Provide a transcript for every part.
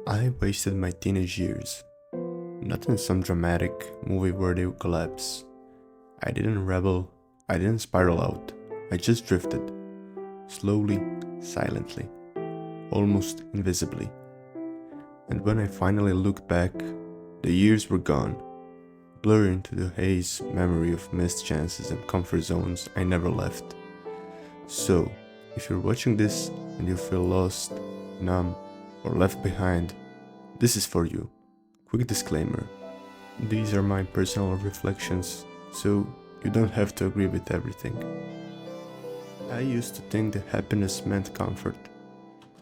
I wasted my teenage years, not in some dramatic movie where they would collapse. I didn't rebel, I didn't spiral out, I just drifted, slowly, silently, almost invisibly. And when I finally looked back, the years were gone, blurring into the haze memory of missed chances and comfort zones I never left. So, if you're watching this and you feel lost, numb, or left behind, this is for you. Quick disclaimer. These are my personal reflections, so you don't have to agree with everything. I used to think that happiness meant comfort.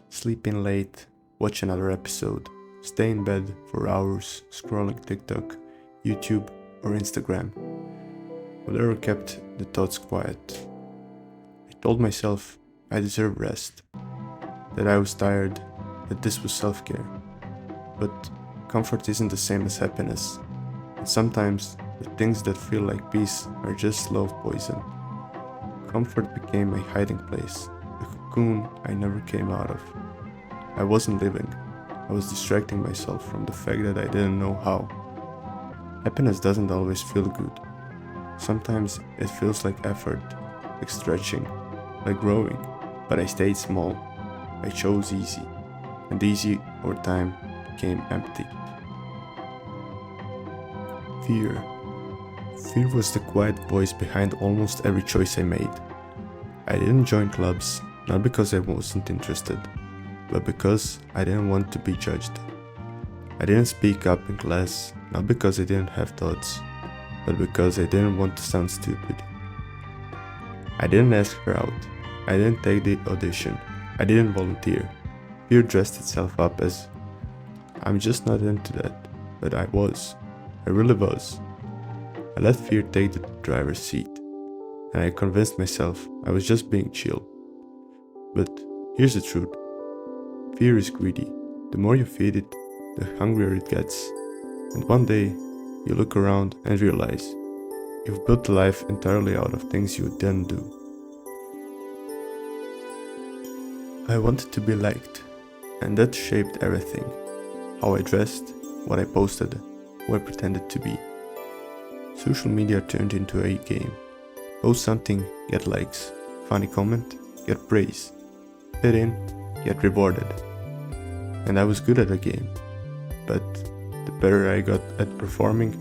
Sleep in late, watch another episode, stay in bed for hours scrolling TikTok, YouTube, or Instagram. Whatever kept the thoughts quiet. I told myself I deserved rest, that I was tired, that this was self-care. But comfort isn't the same as happiness, and sometimes the things that feel like peace are just slow poison. Comfort became my hiding place, a cocoon I never came out of. I wasn't living, I was distracting myself from the fact that I didn't know how. Happiness doesn't always feel good. Sometimes it feels like effort, like stretching, like growing, but I stayed small. I chose easy, and easy over time became empty. Fear. Fear was the quiet voice behind almost every choice I made. I didn't join clubs, not because I wasn't interested, but because I didn't want to be judged. I didn't speak up in class, not because I didn't have thoughts, but because I didn't want to sound stupid. I didn't ask her out, I didn't take the audition, I didn't volunteer. Fear dressed itself up as, I'm just not into that, but I was. I really was. I let fear take the driver's seat, and I convinced myself I was just being chill. But here's the truth. Fear is greedy. The more you feed it, the hungrier it gets. And one day, you look around and realize you've built a life entirely out of things you didn't do. I wanted to be liked, and that shaped everything. How I dressed, what I posted, who I pretended to be. Social media turned into a game. Post something, get likes. Funny comment, get praise. Fit in, get rewarded. And I was good at the game. But the better I got at performing,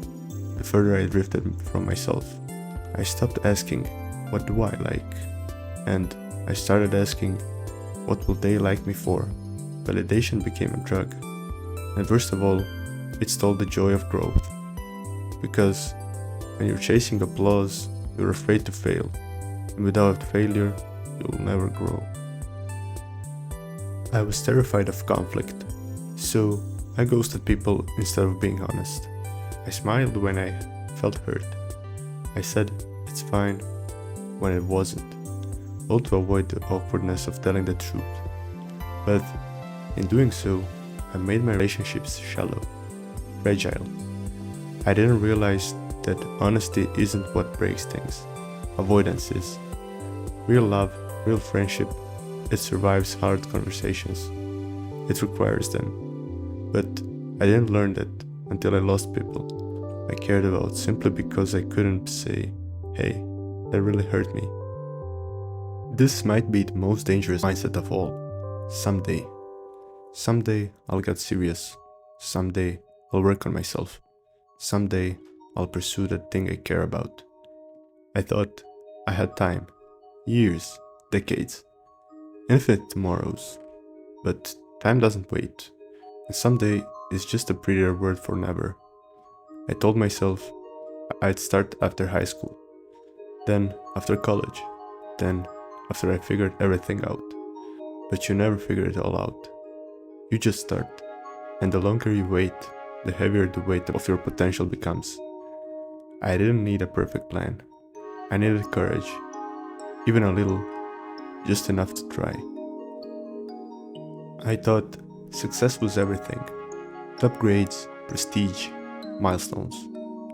the further I drifted from myself. I stopped asking, what do I like? And I started asking, what will they like me for? Validation became a drug. And worst of all, it stole the joy of growth. Because when you're chasing applause, you're afraid to fail. And without failure, you'll never grow. I was terrified of conflict. So I ghosted people instead of being honest. I smiled when I felt hurt. I said, it's fine, when it wasn't. All to avoid the awkwardness of telling the truth. But in doing so, I made my relationships shallow, fragile. I didn't realize that honesty isn't what breaks things. Avoidance is. Real love, real friendship, it survives hard conversations. It requires them. But I didn't learn that until I lost people I cared about simply because I couldn't say, hey, that really hurt me. This might be the most dangerous mindset of all. Someday. Someday I'll get serious. Someday I'll work on myself. Someday I'll pursue that thing I care about. I thought I had time. Years. Decades. Infinite tomorrows. But time doesn't wait. And someday is just a prettier word for never. I told myself I'd start after high school. Then after college. Then after I figured everything out. But you never figure it all out. You just start. And the longer you wait, the heavier the weight of your potential becomes. I didn't need a perfect plan. I needed courage. Even a little. Just enough to try. I thought success was everything. Top grades, prestige, milestones.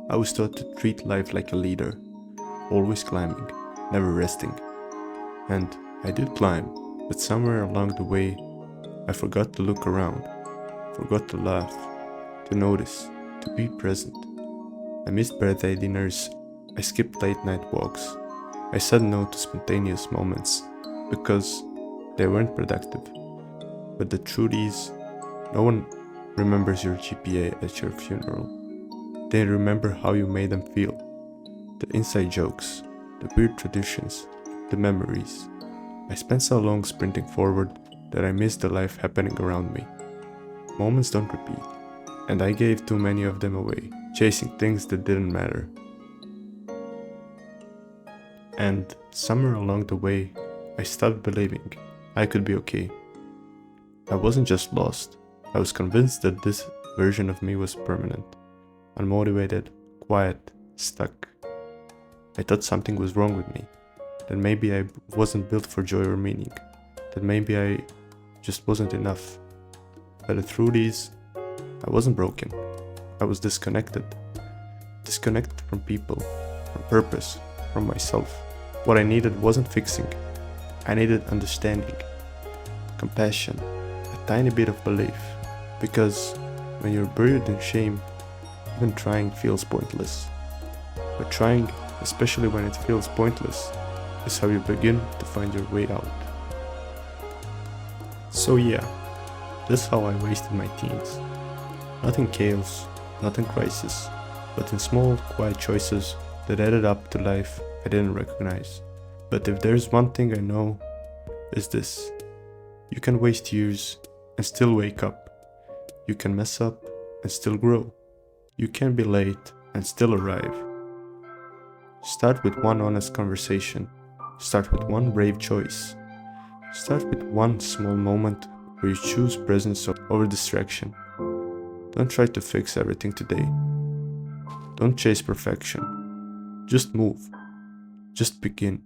I was taught to treat life like a leader. Always climbing, never resting. And I did climb, but somewhere along the way, I forgot to look around. forgot to laugh, to notice, to be present. I missed birthday dinners, I skipped late night walks. I said no to spontaneous moments because they weren't productive. But the truth is, no one remembers your GPA at your funeral. They remember how you made them feel. The inside jokes, the weird traditions, the memories. I spent so long sprinting forward that I missed the life happening around me. Moments don't repeat, and I gave too many of them away, chasing things that didn't matter. And somewhere along the way, I stopped believing I could be okay. I wasn't just lost, I was convinced that this version of me was permanent, unmotivated, quiet, stuck. I thought something was wrong with me, that maybe I wasn't built for joy or meaning, that maybe I just wasn't enough. But the truth is, I wasn't broken, I was disconnected. Disconnected from people, from purpose, from myself. What I needed wasn't fixing, I needed understanding, compassion, a tiny bit of belief. Because when you're buried in shame, even trying feels pointless. But trying, especially when it feels pointless, is how you begin to find your way out. So yeah, this is how I wasted my teens. Not in chaos, not in crisis, but in small, quiet choices that added up to life I didn't recognize. But if there's one thing I know, is this. You can waste years and still wake up. You can mess up and still grow. You can be late and still arrive. Start with one honest conversation. Start with one brave choice. Start with one small moment where you choose presence over distraction. Don't try to fix everything today. Don't chase perfection. Just move. Just begin.